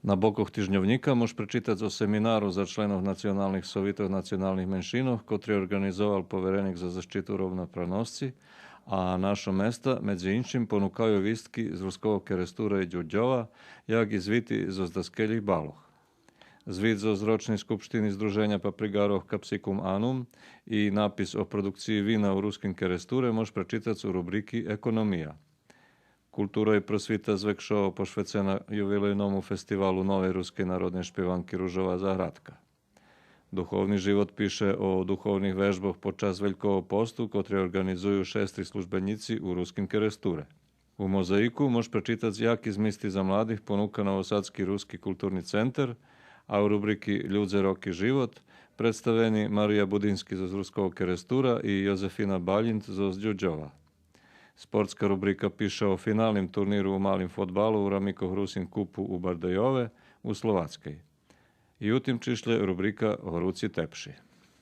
Na bokoch tyžňovníka môž prečítať o semináru za členov nacionálnych sovitov nacionálnych menšinoch, ktorý organizoval poverenik za zaštitu rovnoprávnosti, a našo mesta medzi inčím ponúkajú výstky z ruského kerestúra i Ďuďova, jak i zvity zo zdaskelých baloch. Zvit zo zročnej skupštiny Združenia paprigárov Capsicum Annum i nápis o produkcii vína v ruským kerestúre môž prečítať u rubriky Ekonomia. Kultúra i prosvita zvekšovo pošvecená jubilejnomu festivalu Novej ruskej národnej špievanky Ružová záhradka. Duchovný život píše o duchovných väžboch počas Veľkého postu, ktoré organizujú šestri službeníci u ruským kerestúre. U mozaiku môž prečítať jaký z misty za mladých ponúka Novosadský ruský kultúrny center a u rubriky Ľudze, roky, život predstavení Maria Budinsky zo Ruského kerestúra i Jozefina Balint zo Ďuďova. Sportská rubrika píše o finálnym turníru u malým fotbalu u Ramiko Hrusin kupu u Bardejove u Slovackej. I u tým čišle rubrika Horúci tepši.